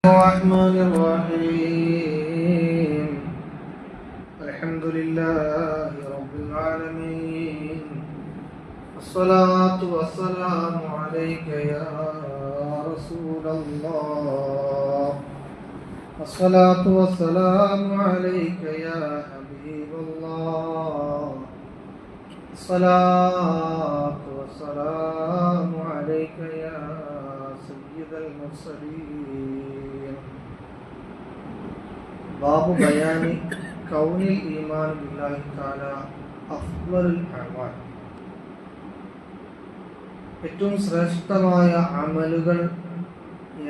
الرحمن الرحيم الحمد لله رب العالمين الصلاة والسلام عليك يا رسول الله الصلاة والسلام عليك يا حبيب الله الصلاة والسلام عليك يا سيد المرسلين باب بيان كون الإيمان بالله تعالى أفضل الأعمال ഏറ്റവും ശ്രേഷ്ഠമായ അമലുകൾ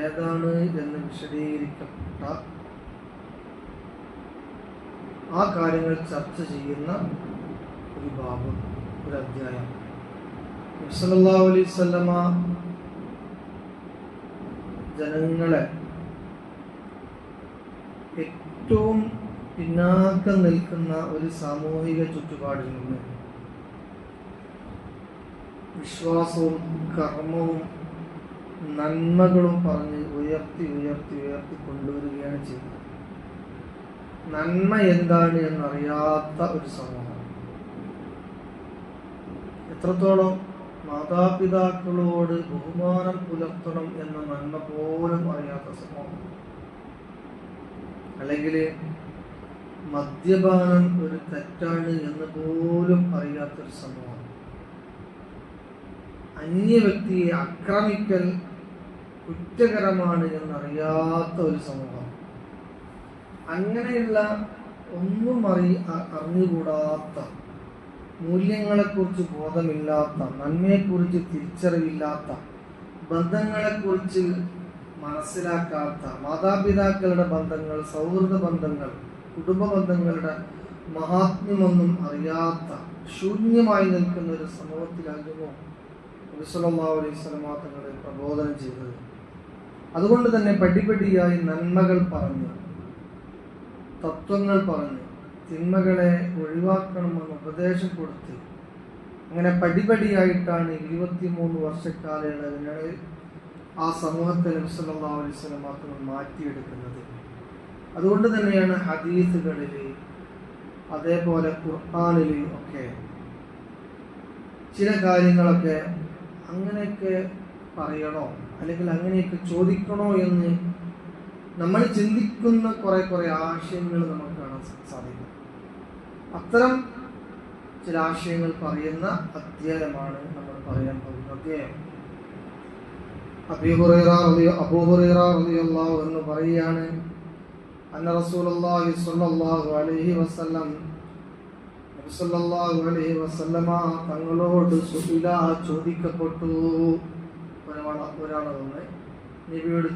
ഏതാണ് എന്ന് വിശദീകരിക്കപ്പെട്ട ആ കാര്യങ്ങൾ ചർച്ച ചെയ്യുന്ന ഒരു ബാബ്, ഒരു അധ്യായം. നബി സല്ലല്ലാഹു അലൈഹി വസല്ലമ ജനങ്ങളെ ഏറ്റവും പിന്നാക്കം നിൽക്കുന്ന ഒരു സാമൂഹിക ചുറ്റുപാടിൽ നിന്ന് വിശ്വാസവും കർമ്മവും നന്മകളും പറഞ്ഞ് ഉയർത്തി കൊണ്ടുവരികയാണ് ചെയ്യുന്നത്. നന്മ എന്താണ് എന്നറിയാത്ത ഒരു സമൂഹം, എത്രത്തോളം മാതാപിതാക്കളോട് ബഹുമാനം പുലർത്തണം എന്ന നന്മ പോലും അറിയാത്ത സമൂഹം, അല്ലെങ്കിൽ മദ്യപാനം ഒരു തെറ്റാണ് എന്ന് പോലും അറിയാത്തൊരു സമൂഹം, അന്യ വ്യക്തിയെ ആക്രമിക്കൽ കുറ്റകരമാണ് എന്നറിയാത്ത ഒരു സമൂഹം, അങ്ങനെയുള്ള ഒന്നും അറിഞ്ഞുകൂടാത്ത, മൂല്യങ്ങളെക്കുറിച്ച് ബോധമില്ലാത്ത, നന്മയെക്കുറിച്ച് തിരിച്ചറിവില്ലാത്ത, ബന്ധങ്ങളെക്കുറിച്ച് മനസ്സിലാക്കാത്ത, മാതാപിതാക്കളുടെ ബന്ധങ്ങൾ, സൗഹൃദ ബന്ധങ്ങൾ, കുടുംബ ബന്ധങ്ങളുടെ മഹാത്മ്യമൊന്നും അറിയാത്ത ശൂന്യമായി നിൽക്കുന്ന ഒരു സമൂഹത്തിലാകുമോ നബി സല്ലല്ലാഹു അലൈഹി വസല്ലമ തങ്ങളെ പ്രബോധനം ചെയ്തത്. അതുകൊണ്ട് തന്നെ പടിപടിയായി നന്മകൾ പറഞ്ഞു, തത്വങ്ങൾ പറഞ്ഞു, തിന്മകളെ ഒഴിവാക്കണമെന്ന് ഉപദേശം കൊടുത്ത്, അങ്ങനെ പടിപടിയായിട്ടാണ് 23 വർഷക്കാലയളവിനാണ് ആ സമൂഹത്തെ നബി സല്ലല്ലാഹു അലൈഹി വസല്ലമ തങ്ങൾ മാറ്റിയെടുക്കുന്നത്. അതുകൊണ്ട് തന്നെയാണ് ഹദീസുകളിൽ, അതേപോലെ ഖുർആനിൽ ഒക്കെ ചില കാര്യങ്ങളൊക്കെ അങ്ങനെയൊക്കെ പറയണോ അല്ലെങ്കിൽ അങ്ങനെയൊക്കെ ചോദിക്കണോ എന്ന് നമ്മൾ ചിന്തിക്കുന്ന കുറെ ആശയങ്ങൾ നമുക്ക് കാണാൻ സാധിക്കും. അത്തരം ചില ആശയങ്ങൾ പറയുന്ന അധ്യായമാണ് നമ്മൾ പറയാൻ പോകുന്ന അധ്യായം. അബൂ ഹുറൈറ റളിയല്ലാഹു അൻഹു പറയുകയാണ്, അന്ന റസൂലുള്ളാഹി സ്വല്ലല്ലാഹു അലൈഹി വസല്ലം നബി സല്ലല്ലാഹു അലൈഹി വസല്ലമ തങ്ങളോട് ചോദിക്കപ്പെട്ടു. ഒരാൾ വന്ന് നബിയോട്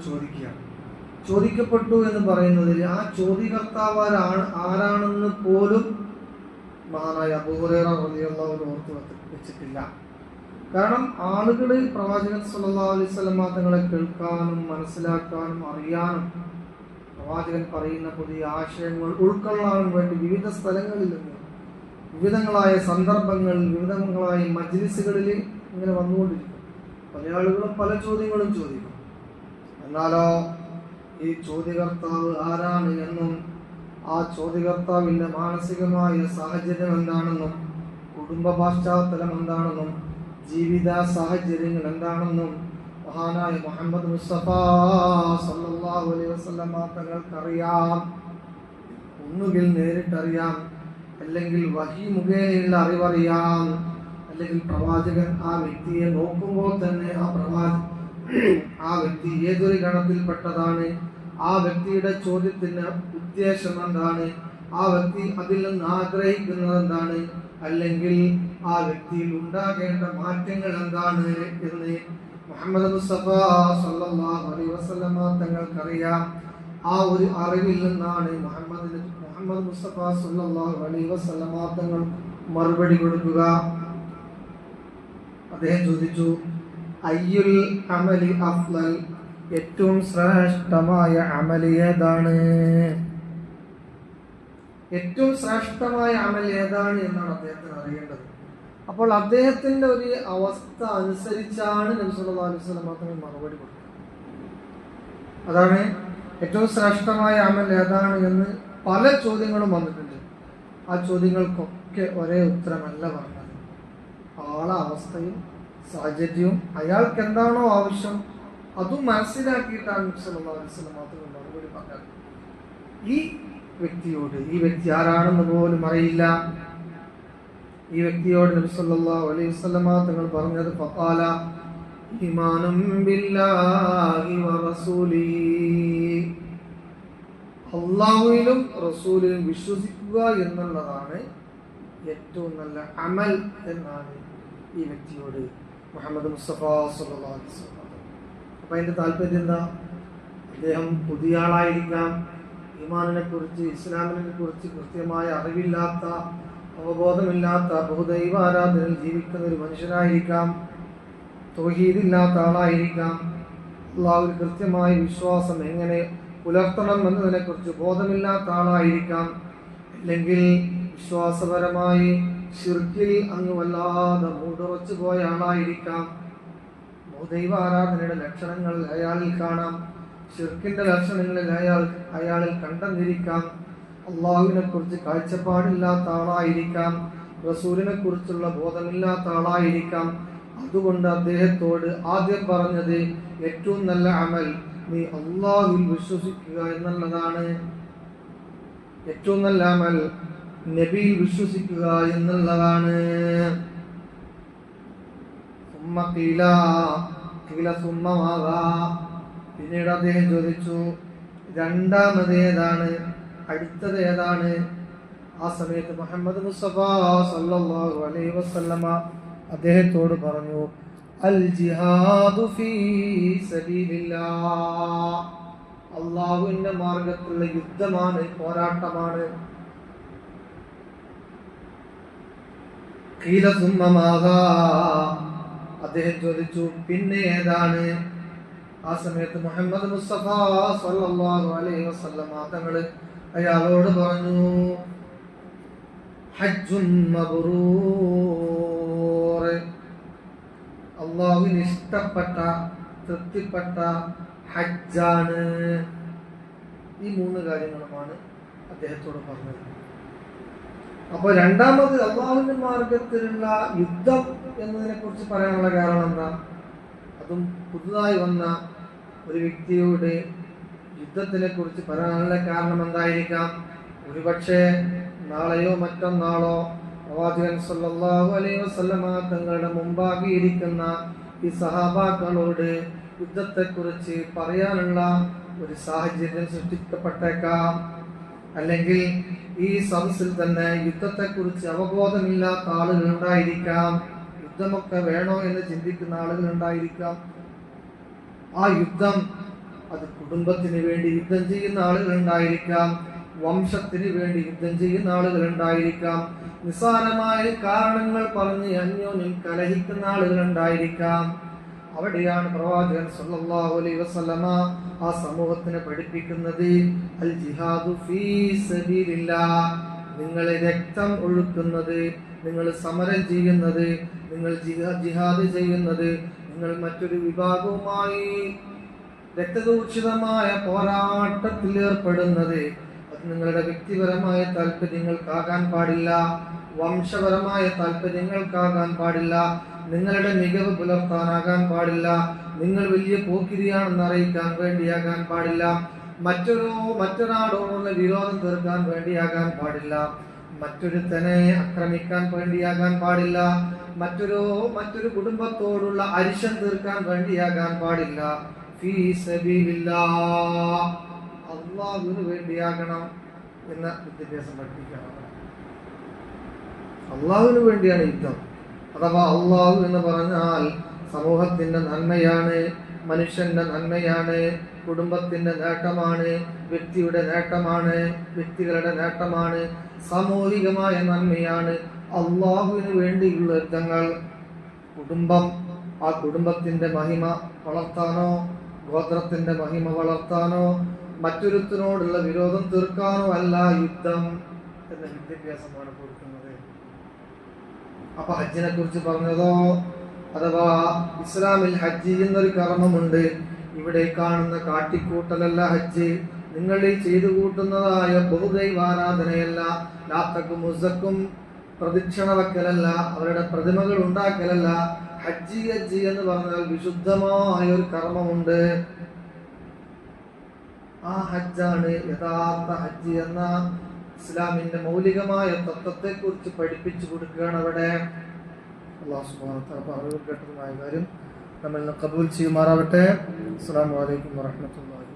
ചോദിക്കപ്പെട്ടു എന്ന് പറയുന്നതിൽ ആ ചോദ്യകർത്താവ് ആരാണെന്ന് പോലും മഹാനായ അബൂ ഹുറൈറ റളിയല്ലാഹു അൻഹു ഓർത്തു വെച്ചിട്ടില്ല. കാരണം ആളുകൾ പ്രവാചകൻ സല്ലല്ലാഹു അലൈഹി വസല്ലമ തങ്ങളെ കേൾക്കാനും മനസ്സിലാക്കാനും അറിയാനും പ്രവാചകൻ പറയുന്ന പുതിയ ആശയങ്ങൾ ഉൾക്കൊള്ളാനും വേണ്ടി വിവിധ സ്ഥലങ്ങളിൽ നിന്ന്, വിവിധങ്ങളായ സന്ദർഭങ്ങളിൽ, വിവിധങ്ങളായ മജ്ലിസുകളിൽ ഇങ്ങനെ വന്നുകൊണ്ടിരിക്കും. പല ആളുകളും പല ചോദ്യങ്ങളും ചോദിക്കും. എന്നാലോ ഈ ചോദ്യകർത്താവ് ആരാണ് എന്നും, ആ ചോദ്യകർത്താവിൻ്റെ മാനസികമായ സാഹചര്യം എന്താണെന്നും, കുടുംബ പശ്ചാത്തലം എന്താണെന്നും, ജീവിത സാഹചര്യങ്ങൾ എന്താണെന്നും മഹാനായ മുഹമ്മദ് മുസ്തഫ സല്ലല്ലാഹു അലൈഹി വസല്ലമ തങ്ങൾക്കറിയാം. ഒന്നുകിൽ നേരിട്ടറിയാം, അല്ലെങ്കിൽ വഹി മുഖേനയുള്ള അറിവറിയാം, അല്ലെങ്കിൽ പ്രവാചകൻ ആ വ്യക്തിയെ നോക്കുമ്പോൾ തന്നെ ആ വ്യക്തി ഏതൊരു ഗണത്തിൽപ്പെട്ടതാണ്, ആ വ്യക്തിയുടെ ചോദ്യത്തിന് ഉദ്ദേശം എന്താണ്, ആ വ്യക്തി അതിൽ നിന്ന് ആഗ്രഹിക്കുന്നത് എന്താണ്, അല്ലെങ്കിൽ ആ വ്യക്തിയിൽ ഉണ്ടാകേണ്ട മാറ്റങ്ങൾ എന്താണ് എന്ന് മുഹമ്മദ് മുസ്തഫ സല്ലല്ലാഹു അലൈഹി വസല്ലമ തങ്ങൾക്കറിയാം. ആ ഒരു അറിവിൽ നിന്നാണ് മുഹമ്മദ് മുസ്തഫ സല്ലല്ലാഹു അലൈഹി വസല്ലമ തങ്ങൾ മറുപടി കൊടുക്കുക. അദ്ദേഹം ചോദിച്ചു, അയ്യുൽ അമലി അഫ്ളൽ, ഏറ്റവും ശ്രേഷ്ഠമായ അമൽ ഏതാണ്? ഏറ്റവും ശ്രേഷ്ഠമായ അമൽ ഏതാണ് എന്നാണ് അദ്ദേഹത്തിന് അറിയേണ്ടത്. അപ്പോൾ അദ്ദേഹത്തിന്റെ ഒരു അവസ്ഥ അനുസരിച്ചാണ് നബി സല്ലല്ലാഹു അലൈഹി വസല്ലം മാത്രമേ മറുപടി കൊടുക്കുന്നത്. അതാണ് ഏറ്റവും ശ്രേഷ്ഠമായ അമൽ ഏതാണ് എന്ന് പല ചോദ്യങ്ങളും വന്നിട്ടുണ്ട്. ആ ചോദ്യങ്ങൾക്കൊക്കെ ഒരേ ഉത്തരമല്ല പറഞ്ഞത്. ആളെ അവസ്ഥയും സാഹചര്യവും അയാൾക്ക് എന്താണോ ആവശ്യം അതും മനസ്സിലാക്കിയിട്ടാണ് നബി സല്ലല്ലാഹു അലൈഹി വസല്ലം മാത്രം മറുപടി പറഞ്ഞത്. ഈ വ്യക്തി ആരാണെന്ന് പോലും അറിയില്ല. ഈ വ്യക്തിയോട് നബി സല്ലല്ലാഹു അലൈഹി വസല്ലം തങ്ങൾ പറഞ്ഞത് ഫഖാല ഈമാനും ബില്ലാഹി വറസൂലിഹി, അല്ലാഹുവിലും റസൂലിലും വിശ്വസിക്കുക എന്നുള്ളതാണ് ഏറ്റവും നല്ല അമൽ എന്നാണ് ഈ വ്യക്തിയോട് മുഹമ്മദ് മുസ്തഫ സല്ലല്ലാഹു അലൈഹി വസല്ലം. അപ്പം അതിൻ്റെ താല്പര്യം എന്താ? അദ്ദേഹം പുതിയ ആളായിരിക്കാം, ഈമാനിനെ കുറിച്ച് ഇസ്ലാമിനെ കുറിച്ച് കൃത്യമായ അറിവില്ലാത്ത, അവബോധമില്ലാത്ത, ബഹുദൈവ ആരാധനയിൽ ജീവിക്കുന്ന ഒരു മനുഷ്യനായിരിക്കാം, തൗഹീദില്ലാത്ത ആളായിരിക്കാം, അല്ലാഹുവിൽ കൃത്യമായ വിശ്വാസം എങ്ങനെ പുലർത്തണം എന്നതിനെക്കുറിച്ച് ബോധമില്ലാത്ത ആളായിരിക്കാം, അല്ലെങ്കിൽ വിശ്വാസപരമായി ശിർക്കിൽ അങ്ങ് വല്ലാതെ മൂടുറച്ചു പോയ ആളായിരിക്കാം. ബഹുദൈവ ആരാധനയുടെ ലക്ഷണങ്ങൾ അയാളിൽ കാണാം, ശിർക്കിന്റെ ലക്ഷണങ്ങളിൽ അയാളിൽ കണ്ടെന്നിരിക്കാം. അള്ളാഹുവിനെ കുറിച്ച് കാഴ്ചപ്പാടില്ലാത്ത ആളായിരിക്കാം, റസൂലിനെ കുറിച്ചുള്ള ബോധമില്ലാത്ത ആളായിരിക്കാം. അതുകൊണ്ട് അദ്ദേഹത്തോട് ആദ്യം പറഞ്ഞത് ഏറ്റവും നല്ല അമൽ നീ അള്ളാഹുവിൽ വിശ്വസിക്കുക എന്നുള്ളതാണ്. ഏറ്റവും നല്ല അമൽ നബിയിൽ വിശ്വസിക്കുക എന്നുള്ളതാണ്. പിന്നീട് അദ്ദേഹം ചോദിച്ചു, രണ്ടാമത് ഏതാണ്, അടുത്തത് ഏതാണ്? ആ സമയത്ത് മുഹമ്മദ് മുസ്തഫ സല്ലല്ലാഹു അലൈഹി വസല്ലമ അദ്ദേഹത്തോട് പറഞ്ഞു, അൽ ജിഹാദു ഫീ സബീലില്ലാഹ്, അല്ലാഹുവിന്റെ മാർഗത്തിലുള്ള യുദ്ധമാണ്, പോരാട്ടമാണ്. ഖീല സുമ്മ മാദാ, അദ്ദേഹം ചോദിച്ചു പിന്നെ ഏതാണ്? ആ സമയത്ത് മുഹമ്മദ് മുസ്തഫ സല്ലല്ലാഹു അലൈഹി വസല്ലമ തങ്ങൾ അയാളോട് പറഞ്ഞു, ഹജ്ജുൻ മബ്റൂർ, അല്ലാഹുവിന് ഇഷ്ടപ്പെട്ട തൃപ്തിപ്പെട്ട ഹജ്ജാണ്. ഈ മൂന്ന് കാര്യങ്ങളുമാണ് അദ്ദേഹത്തോട് പറഞ്ഞത്. അപ്പോൾ രണ്ടാമത് അല്ലാഹുവിന്റെ മാർഗത്തിലുള്ള യുദ്ധം എന്നതിനെ കുറിച്ച് പറയാനുള്ള കാരണം എന്താ? അതും പുതുതായി വന്ന ഒരു വ്യക്തിയോട് യുദ്ധത്തിനെ കുറിച്ച് പറയാനുള്ള കാരണം എന്തായിരിക്കാം? ഒരുപക്ഷെ നാളെയോ മറ്റന്നാളോ പ്രവാചകൻ സല്ലല്ലാഹു അലൈഹി വസല്ലമ തങ്ങളുടെ മുമ്പാകിയിരിക്കുന്ന ഈ സഹാബാക്കളോട് യുദ്ധത്തെക്കുറിച്ച് പറയാനുള്ള ഒരു സാഹചര്യം സൃഷ്ടിക്കപ്പെട്ടേക്കാം. അല്ലെങ്കിൽ ഈ സദസ്സിൽ തന്നെ യുദ്ധത്തെക്കുറിച്ച് അവബോധമില്ലാത്ത ആളുകൾ ഉണ്ടായിരിക്കാം, യുദ്ധമൊക്കെ വേണോ എന്ന് ചിന്തിക്കുന്ന ആളുകൾ ഉണ്ടായിരിക്കാം. ആ യുദ്ധം അത് കുടുംബത്തിന് വേണ്ടി യുദ്ധം ചെയ്യുന്ന ആളുകൾ ഉണ്ടായിരിക്കാം, വംശത്തിന് വേണ്ടി യുദ്ധം ചെയ്യുന്ന ആളുകൾ ഉണ്ടായിരിക്കാം, നിസ്സാരമായ കാരണങ്ങൾ പറഞ്ഞ് അന്യോന്യം കലഹിക്കുന്ന ആളുകൾ ഉണ്ടായിരിക്കാം. അവിടെയാണ് പ്രവാചകൻ സല്ലല്ലാഹു അലൈഹി വസല്ലമ ആ സമൂഹത്തിനെ പഠിപ്പിക്കുന്നത്, അൽ ജിഹാദു ഫീ സബീലില്ലാഹ്, നിങ്ങൾ രക്തം ഒഴുക്കുന്നത്, നിങ്ങൾ സമരം ചെയ്യുന്നത്, നിങ്ങൾ ജിഹാദ് ചെയ്യുന്നത്, നിങ്ങൾ മറ്റൊരു വിഭാഗവുമായി രക്തദൂഷിതമായ പോരാട്ടത്തിൽ ഏർപ്പെടുന്നത്, അത് നിങ്ങളുടെ വ്യക്തിപരമായ താല്പര്യങ്ങൾക്കാകാൻ പാടില്ല, വംശപരമായ താല്പര്യങ്ങൾക്കാകാൻ പാടില്ല, നിങ്ങളുടെ മികവ് പുലർത്താനാകാൻ പാടില്ല, നിങ്ങൾ വലിയ പോക്കിരിയാണെന്ന് അറിയിക്കാൻ വേണ്ടിയാകാൻ പാടില്ല, മറ്റൊരാളോടുള്ള വിരോധം തീർക്കാൻ വേണ്ടിയാകാൻ പാടില്ല, മറ്റൊരുത്തനെ ആക്രമിക്കാൻ വേണ്ടിയാകാൻ പാടില്ല, മറ്റൊരു കുടുംബത്തോടുള്ള അരിശം തീർക്കാൻ വേണ്ടിയാകാൻ പാടില്ല. ഫീ സബീലില്ലാഹ്, അല്ലാഹുവിന് വേണ്ടിയാകണം എന്ന വിദ്യാഭ്യാസം പഠിപ്പിക്കണം. അല്ലാഹുവിന് വേണ്ടിയാണ് യുദ്ധം. അഥവാ അല്ലാഹു എന്ന് പറഞ്ഞാൽ സമൂഹത്തിന്റെ നന്മയാണ്, മനുഷ്യന്റെ നന്മയാണ്, കുടുംബത്തിന്റെ നേട്ടമാണ്, വ്യക്തിയുടെ നേട്ടമാണ്, വ്യക്തികളുടെ നേട്ടമാണ്, സാമൂഹികമായ നന്മയാണ്. അല്ലാഹുവിന് വേണ്ടിയുള്ള യുദ്ധങ്ങൾ, കുടുംബം, ആ കുടുംബത്തിന്റെ മഹിമ വളർത്താനോ, ഗോത്രത്തിന്റെ മഹിമ വളർത്താനോ, മറ്റൊരുത്തിനോടുള്ള വിരോധം തീർക്കാനോ അല്ല യുദ്ധം എന്ന വിദ്യാഭ്യാസമാണ് കൊടുക്കുന്നത്. അപ്പൊ ഹജ്ജിനെ കുറിച്ച് പറഞ്ഞതോ, അഥവാ ഇസ്ലാമിൽ ഹജ്ജ് എന്നൊരു കർമ്മമുണ്ട്. ഈ ഇവിടെ കാണുന്ന കാട്ടിക്കൂട്ടലല്ല ഹജ്ജ്. നിങ്ങൾ ഈ ചെയ്തു കൂട്ടുന്നതായ ബഹുദൈവാരാധനയല്ല. ലാത്തക്കും മുസക്കും പ്രദക്ഷിണ വെക്കലല്ല, അവരുടെ പ്രതിമകൾ ഉണ്ടാക്കലല്ല. ഹജ്ജ് എന്ന് പറഞ്ഞാൽ വിശുദ്ധമായ ഒരു കർമ്മമുണ്ട്. ആ ഹജ്ജാണ് യഥാർത്ഥ ഹജ്ജ് എന്ന ഇസ്ലാമിന്റെ മൗലികമായ തത്വത്തെ കുറിച്ച് പഠിപ്പിച്ചു കൊടുക്കുകയാണ് അവിടെ. അല്ലാഹു സുബ്ഹാനഹു വ തആല പറഞ്ഞു കേട്ടതുമായ കാര്യം നമ്മിൽ നിന്ന് ഖബൂൽ ചെയ്യുമാറാവട്ടെ. അസ്സലാമു അലൈക്കും വറഹ്മത്തുള്ളാഹി.